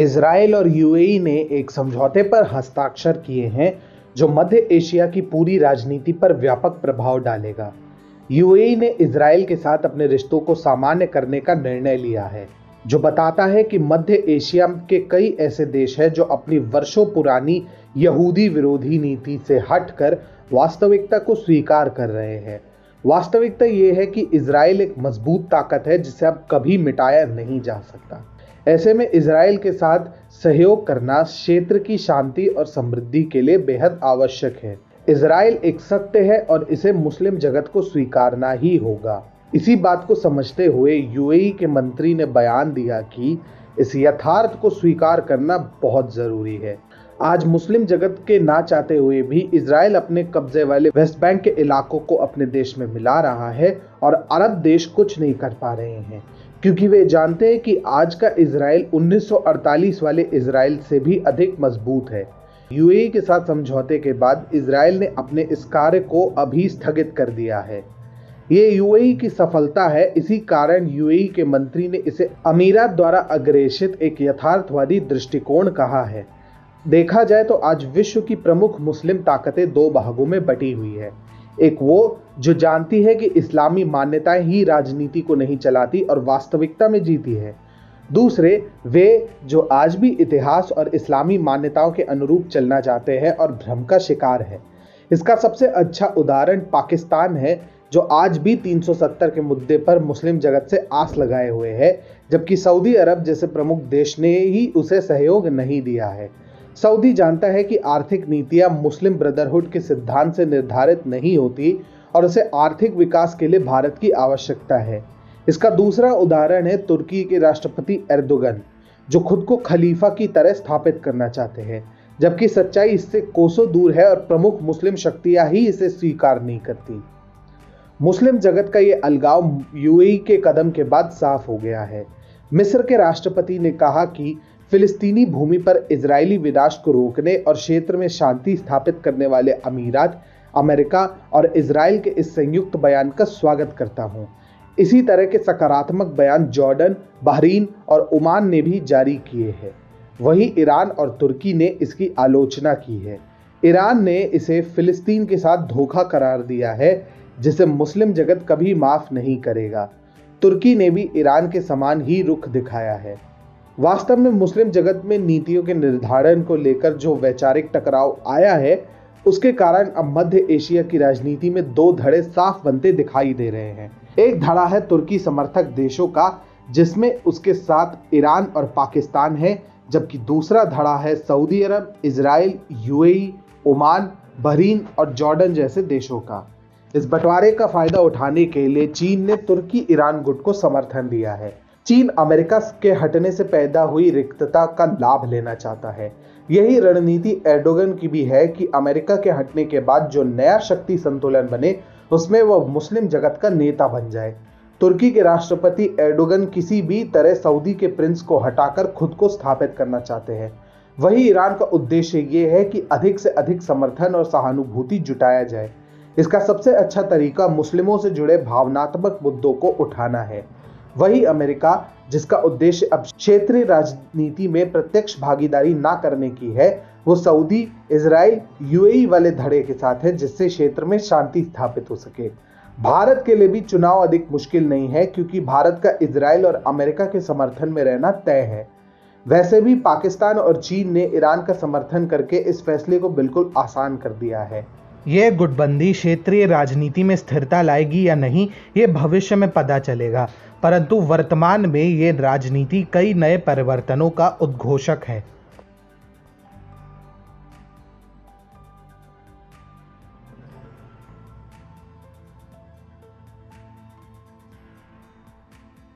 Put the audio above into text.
Israel और UAE ने एक समझौते पर हस्ताक्षर किए हैं जो मध्य एशिया की पूरी राजनीति पर व्यापक प्रभाव डालेगा। यूएई ने इजराइल के साथ अपने रिश्तों को सामान्य करने का निर्णय लिया है, जो बताता है कि मध्य एशिया के कई ऐसे देश हैं जो अपनी वर्षों पुरानी यहूदी विरोधी नीति से हटकर वास्तविकता को स्वीकार कर रहे हैं। वास्तविकता ये है कि इजराइल एक मजबूत ताकत है जिसे अब कभी मिटाया नहीं जा सकता। ऐसे में इजराइल के साथ सहयोग करना क्षेत्र की शांति और समृद्धि के लिए बेहद आवश्यक है। इजराइल एक सत्य है और इसे मुस्लिम जगत को स्वीकारना ही होगा। इसी बात को समझते हुए यूएई के मंत्री ने बयान दिया कि इस यथार्थ को स्वीकार करना बहुत जरूरी है। आज मुस्लिम जगत के ना चाहते हुए भी इजराइल अपने कब्जे वाले वेस्ट बैंक के इलाकों को अपने देश में मिला रहा है और अरब देश कुछ नहीं कर पा रहे हैं, क्योंकि वे जानते हैं कि आज का इजराइल 1948 वाले इजराइल से भी अधिक मजबूत है। यूएई के साथ समझौते के बाद इजराइल ने अपने इस कार्य को अभी स्थगित कर दिया है। ये यूएई की सफलता है। इसी कारण यूएई के मंत्री ने इसे अमीरात द्वारा अग्रेषित एक यथार्थवादी दृष्टिकोण कहा है। देखा जाए तो आज विश्व की प्रमुख मुस्लिम ताकतें दो भागों में बटी हुई है। एक वो जो जानती है कि इस्लामी मान्यताएं ही राजनीति को नहीं चलाती और वास्तविकता में जीती है। दूसरे वे जो आज भी इतिहास और इस्लामी मान्यताओं के अनुरूप चलना चाहते हैं और भ्रम का शिकार है। इसका सबसे अच्छा उदाहरण पाकिस्तान है, जो आज भी 370 के मुद्दे पर मुस्लिम जगत से आस लगाए हुए है, जबकि सऊदी अरब जैसे प्रमुख देश ने ही उसे सहयोग नहीं दिया है। सऊदी जानता है कि आर्थिक नीतियां मुस्लिम ब्रदरहुड के सिद्धांत से निर्धारित नहीं होती और उसे आर्थिक विकास के लिए भारत की आवश्यकता है। इसका दूसरा उदाहरण है तुर्की के राष्ट्रपति एर्दोगन, जो खुद को खलीफा की तरह स्थापित करना चाहते हैं, जबकि सच्चाई इससे कोसों दूर है और प्रमुख मुस्लिम शक्तियां ही इसे स्वीकार नहीं करती। मुस्लिम जगत का ये अलगाव यूएई के कदम के बाद साफ हो गया है। मिस्र के राष्ट्रपति ने कहा कि फिलिस्तीनी भूमि पर इजरायली विनाश को रोकने और क्षेत्र में शांति स्थापित करने वाले अमीरात, अमेरिका और इजराइल के इस संयुक्त बयान का स्वागत करता हूं। इसी तरह के सकारात्मक बयान जॉर्डन, बहरीन और ओमान ने भी जारी किए हैं। वहीं ईरान और तुर्की ने इसकी आलोचना की है। ईरान ने इसे फिलिस्तीन के साथ धोखा करार दिया है, जिसे मुस्लिम जगत कभी माफ नहीं करेगा। तुर्की ने भी ईरान के समान ही रुख दिखाया है। वास्तव में मुस्लिम जगत में नीतियों के निर्धारण को लेकर जो वैचारिक टकराव आया है, उसके कारण अब मध्य एशिया की राजनीति में दो धड़े साफ बनते दिखाई दे रहे हैं। एक धड़ा है तुर्की समर्थक देशों का, जिसमें उसके साथ ईरान और पाकिस्तान है, जबकि दूसरा धड़ा है सऊदी अरब, इजराइल, यूएई, ओमान, बहरीन और जॉर्डन जैसे देशों का। इस बंटवारे का फायदा उठाने के लिए चीन ने तुर्की ईरान गुट को समर्थन दिया है। चीन अमेरिका के हटने से पैदा हुई रिक्तता का लाभ लेना चाहता है। यही रणनीति एर्दोगन की भी है कि अमेरिका के हटने के बाद जो नया शक्ति संतुलन बने, उसमें वह मुस्लिम जगत का नेता बन जाए। तुर्की के राष्ट्रपति एर्दोगन किसी भी तरह सऊदी के प्रिंस को हटाकर खुद को स्थापित करना चाहते हैं। वही ईरान का उद्देश्य ये है कि अधिक से अधिक समर्थन और सहानुभूति जुटाया जाए। इसका सबसे अच्छा तरीका मुस्लिमों से जुड़े भावनात्मक मुद्दों को उठाना है। वही अमेरिका, जिसका उद्देश्य अब क्षेत्रीय राजनीति में प्रत्यक्ष भागीदारी ना करने की है, वो सऊदी, इजराइल, यूएई वाले धड़े के साथ है, जिससे क्षेत्र में शांति स्थापित हो सके। भारत के लिए भी चुनाव अधिक मुश्किल नहीं है, क्योंकि भारत का इजराइल और अमेरिका के समर्थन में रहना तय है। वैसे भी पाकिस्तान और चीन ने ईरान का समर्थन करके इस फैसले को बिल्कुल आसान कर दिया है। यह गुटबंदी क्षेत्रीय राजनीति में स्थिरता लाएगी या नहीं, ये भविष्य में पता चलेगा, परंतु वर्तमान में ये राजनीति कई नए परिवर्तनों का उद्घोषक है।